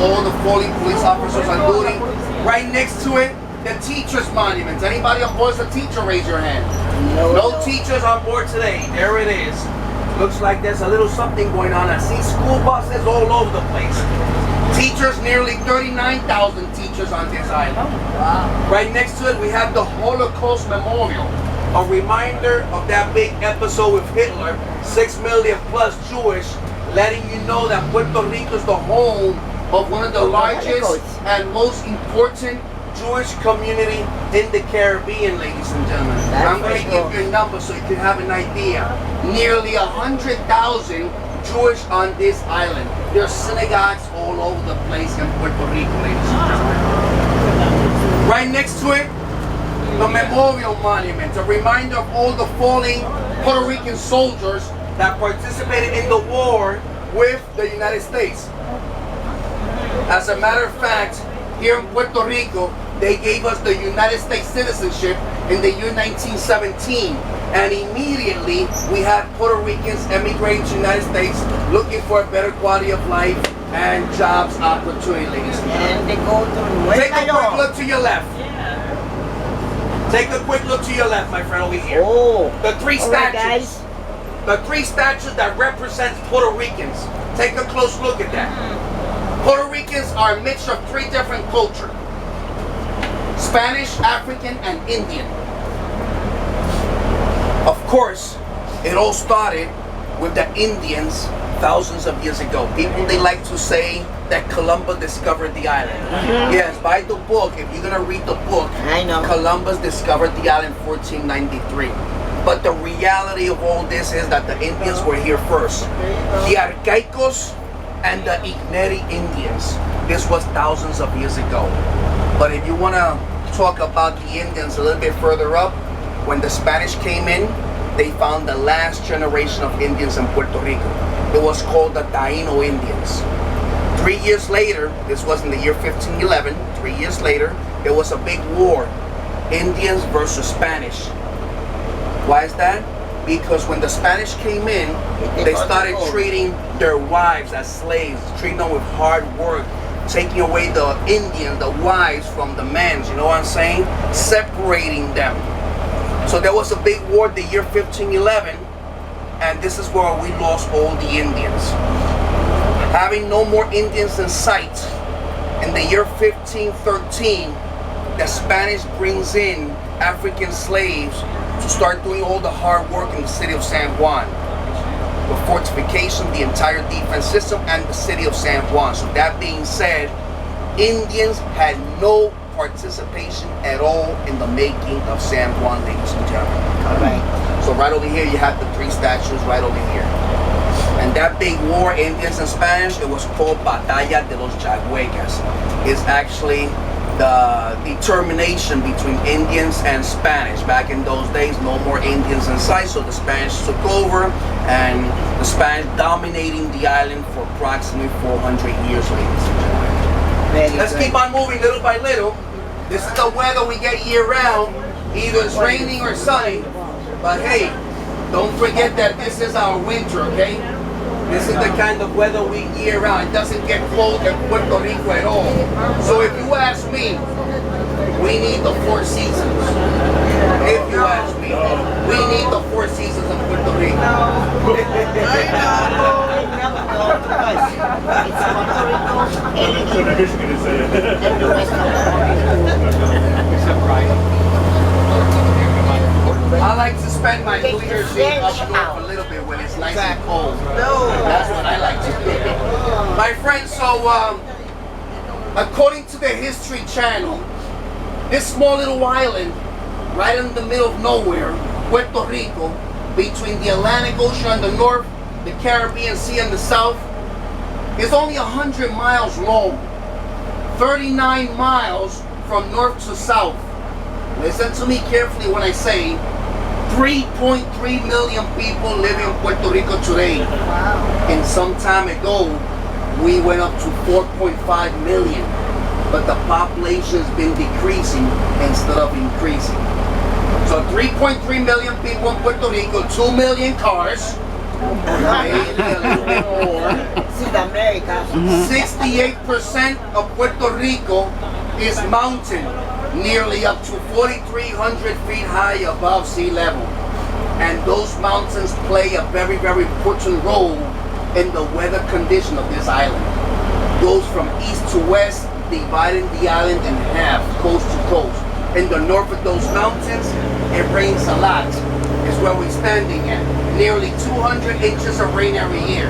all the fallen police officers on duty. Right next to it, the teachers' monuments. Anybody on board as a teacher, raise your hand. No teachers on board today. There it is. Looks like there's a little something going on. I see school buses all over the place. Teachers, nearly 39,000 teachers on this island. Wow. Right next to it, we have the Holocaust Memorial, a reminder of that big episode with Hitler, 6 million plus Jewish, letting you know that Puerto Rico is the home of one of the largest and most important Jewish community in the Caribbean, ladies and gentlemen. I'm going to give you a number so you can have an idea. Nearly 100,000 Jewish on this island. There are synagogues all over the place in Puerto Rico, ladies and gentlemen. Right next to it, the Memorial Monument, a reminder of all the fallen Puerto Rican soldiers that participated in the war with the United States. As a matter of fact, here in Puerto Rico, they gave us the United States citizenship in the year 1917. And immediately, we had Puerto Ricans emigrating to the United States looking for a better quality of life and jobs opportunity, ladies and gentlemen. And they go to Take a quick look to your left. Take a quick look to your left, my friend, over here. Oh, the three statues. Guys. The three statues that represent Puerto Ricans. Take a close look at that. Puerto Ricans are a mixture of three different cultures. Spanish, African, and Indian. Of course, it all started with the Indians thousands of years ago. People, they like to say that Columbus discovered the island. Yes, by the book, if you're gonna read the book, I know. Columbus discovered the island in 1493. But the reality of all this is that the Indians were here first. The Arcaicos and the Igneri Indians. This was thousands of years ago. But if you want to talk about the Indians a little bit further up, when the Spanish came in, they found the last generation of Indians in Puerto Rico. It was called the Taino Indians. 3 years later, this was in the year 1511, 3 years later, there was a big war, Indians versus Spanish. Why is that? Because when the Spanish came in, they started treating their wives as slaves, treating them with hard work, taking away the Indian, the wives from the men, you know what I'm saying? Separating them. So there was a big war the year 1511, and this is where we lost all the Indians. Having no more Indians in sight, in the year 1513, the Spanish brings in African slaves to start doing all the hard work in the city of San Juan. The fortification, the entire defense system, and the city of San Juan. So that being said, Indians had no participation at all in the making of San Juan, ladies and gentlemen. All right. So right over here, you have the three statues right over here. And that big war, Indians and Spanish, it was called Batalla de los Chaguegas. It's actually the determination between Indians and Spanish. Back in those days, no more Indians in sight, so the Spanish took over, and the Spanish dominating the island for approximately 400 years, ladies and gentlemen. Let's keep on moving little by little. This is the weather we get year-round. Either it's raining or sunny, but hey, don't forget that this is our winter, okay? This is the kind of weather we year-round. It doesn't get cold in Puerto Rico at all. So if you ask me, we need the 4 seasons. If you ask me, we need the 4 seasons in Puerto Rico. I like to spend my New Year's Eve up north a little bit when it's nice and cold. That's what I like to do. My friends, so according to the History Channel, this small little island, right in the middle of nowhere, Puerto Rico, between the Atlantic Ocean on the north, the Caribbean Sea on the south, is only 100 miles long, 39 miles from north to south. Listen to me carefully when I say 3.3 million people live in Puerto Rico today. Wow. And some time ago, we went up to 4.5 million. But the population has been decreasing instead of increasing. So 3.3 million people in Puerto Rico, 2 million cars, Maybe a little bit more. South America. 68% of Puerto Rico is mountain, nearly up to 4,300 feet high above sea level. And those mountains play a very, very important role in the weather condition of this island. Goes from east to west, dividing the island in half, coast to coast. In the north of those mountains, it rains a lot. It's where we're standing at. Nearly 200 inches of rain every year.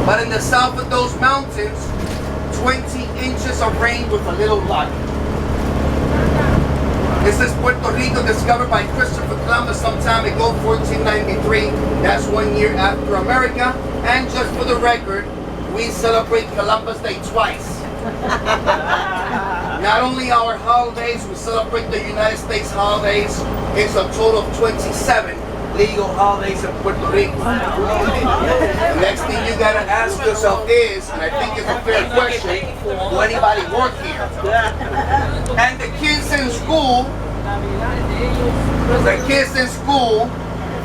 But in the south of those mountains, 20 inches of rain with a little luck. This is Puerto Rico, discovered by Christopher Columbus some time ago, 1493. That's 1 year after America. And just for the record, we celebrate Columbus Day twice. Not only our holidays, we celebrate the United States holidays. It's a total of 27 legal holidays in Puerto Rico. The next thing you gotta ask yourself is, and I think it's a fair question, do anybody work here? And the kids in school,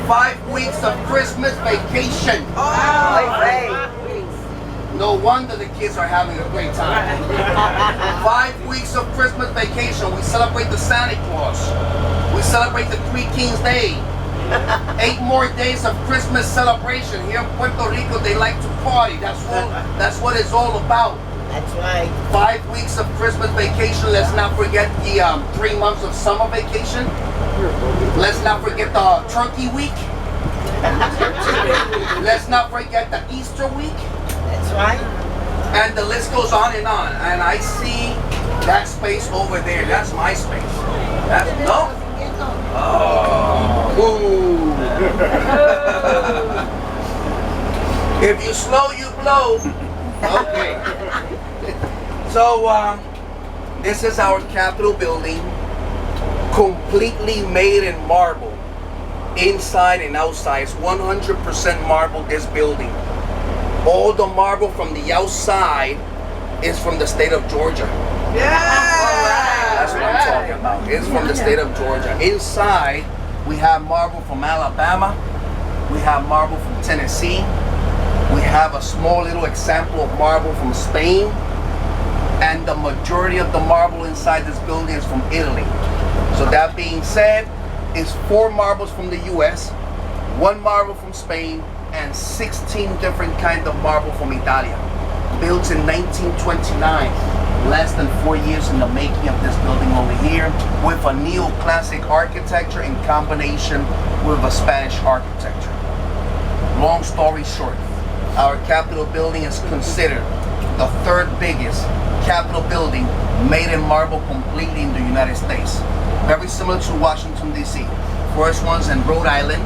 5 weeks of Christmas vacation. No wonder the kids are having a great time. 5 weeks of Christmas vacation. We celebrate the Santa Claus. We celebrate the Three Kings Day. 8 more days of Christmas celebration. Here in Puerto Rico, they like to party. That's what it's all about. That's right. 5 weeks of Christmas vacation. Let's not forget the 3 months of summer vacation. Let's not forget the Turkey Week. Let's not forget the Easter week. That's right. And the list goes on and on. And I see that space over there. That's my space. That's no. Oh. Ooh. If you slow, you blow. Okay. So this is our Capitol building, completely made in marble, inside and outside. It's 100% marble. This building. All the marble from the outside is from the state of Georgia. Yeah! That's what I'm talking about. It's from the state of Georgia. Inside, we have marble from Alabama. We have marble from Tennessee. We have a small little example of marble from Spain. And the majority of the marble inside this building is from Italy. So that being said, it's 4 marbles from the US, 1 marble from Spain, and 16 different kinds of marble from Italia. Built in 1929, less than 4 years in the making of this building over here, with a neoclassic architecture in combination with a Spanish architecture. Long story short, our Capitol building is considered the 3rd biggest Capitol building made in marble completely in the United States. Very similar to Washington, D.C. First one's in Rhode Island,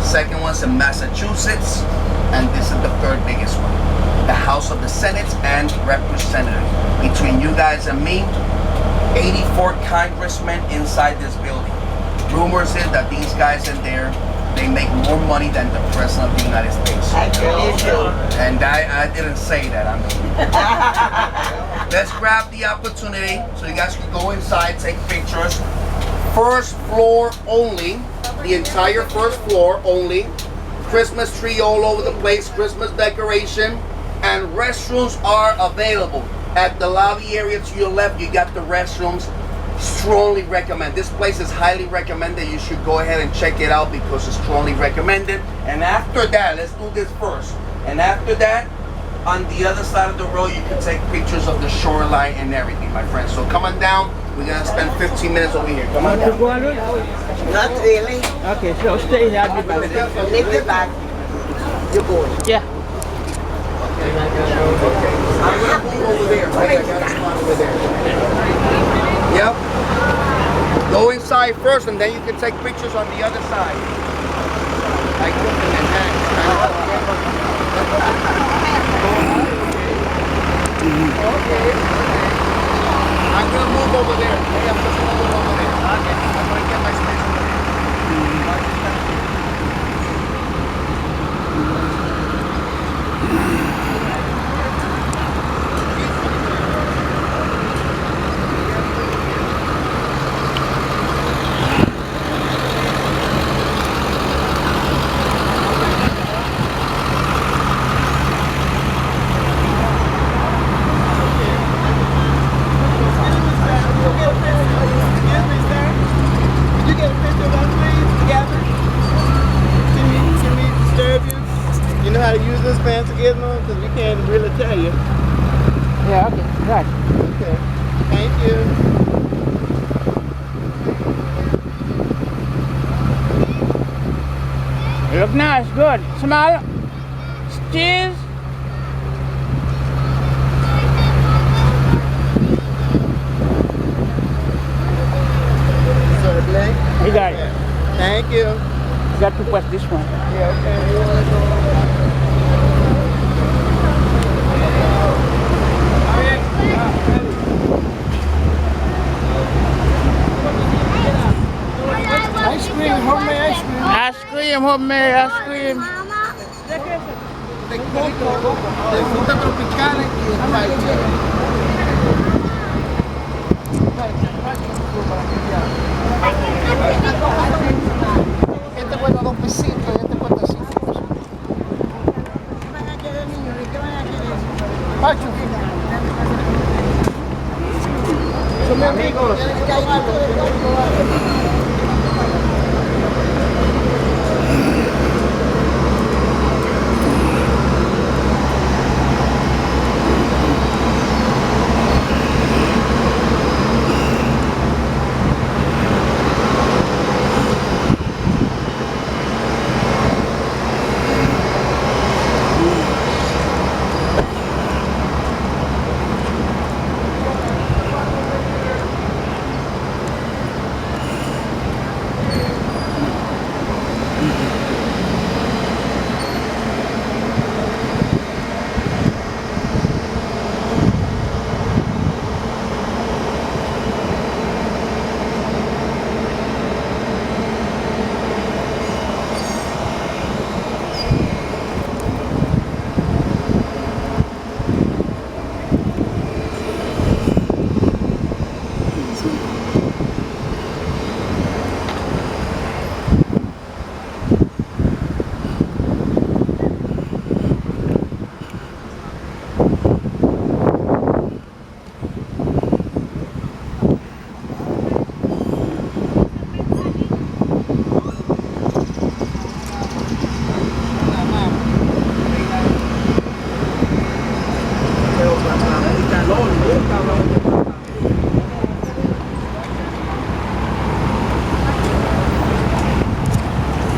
second one's in Massachusetts, and this is the 3rd biggest one. The House of the Senate and Representatives. Between you guys and me, 84 congressmen inside this building. Rumors is that these guys in there, they make more money than the President of the United States. I believe you. And I didn't say that. Let's grab the opportunity so you guys can go inside, take pictures. First floor only, the entire first floor only. Christmas tree all over the place, Christmas decoration, and restrooms are available. At the lobby area to your left, you got the restrooms. Strongly recommend. This place is highly recommended. You should go ahead and check it out because it's strongly recommended. And after that, let's do this first. And after that, on the other side of the road, you can take pictures of the shoreline and everything, my friends. So come on down. We're gonna spend 15 minutes over here. Come on down. Not really. Okay, so stay here. Leave the bag. You're going. Yeah. I'm gonna move over there. Right? I got a spot over there. Yep. Go inside first, and then you can take pictures on the other side. Like looking at that. Okay. I'm gonna move over there. Hey, I'm just gonna move over there. Okay. I'm gonna get my space over there. Yeah, okay, right. Okay. Thank you. You look nice, good. Smile. Cheese. Certainly. You got it. Thank you. You got to press this one. Yeah, okay. You wanna go? Ice cream, homemade ice cream. Ice cream, homemade ice cream. De coco, de frutas tropicales y fried chicken. Este cuesta 2 pesitos y este cuesta 5 pesos. Pacho. Son mis amigos. Tienen que tomarlo, tienen que tomarlo.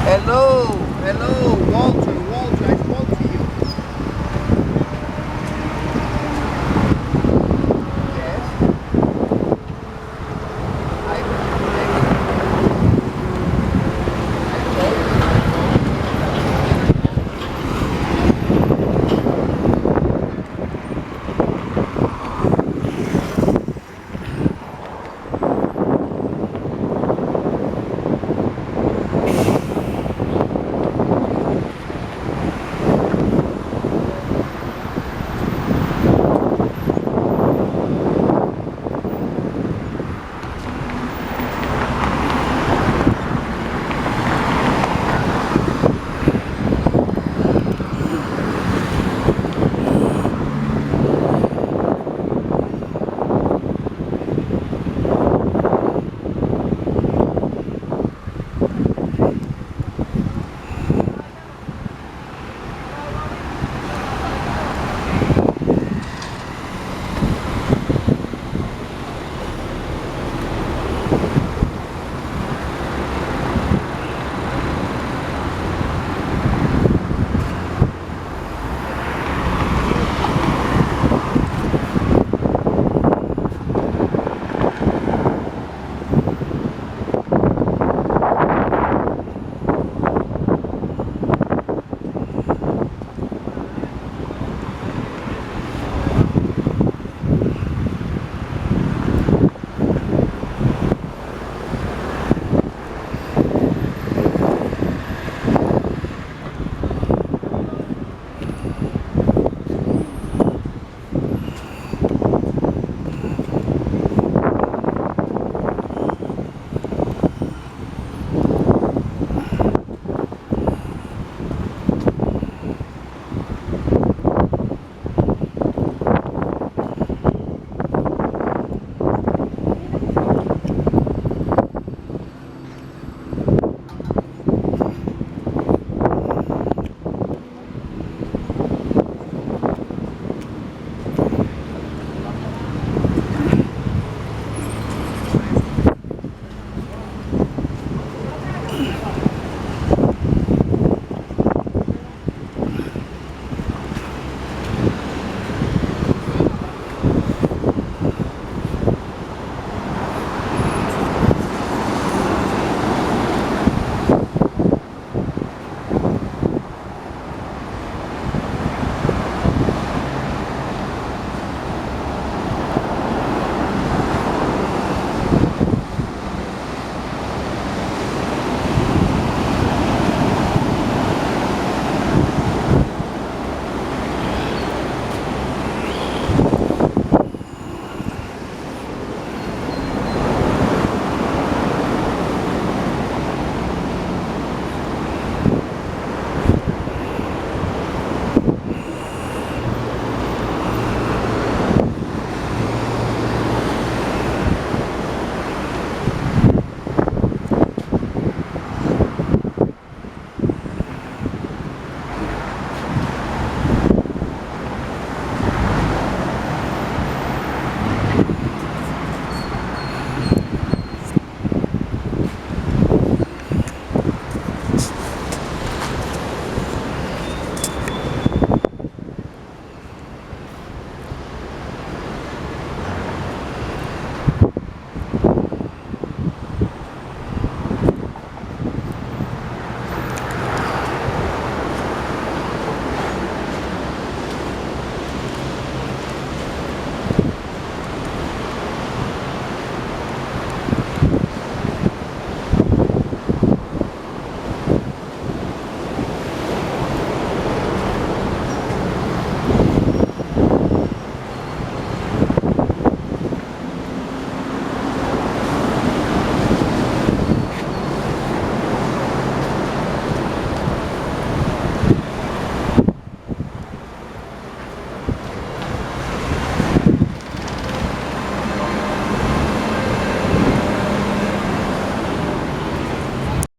Hello, hello, Walter, I spoke to you. Yes.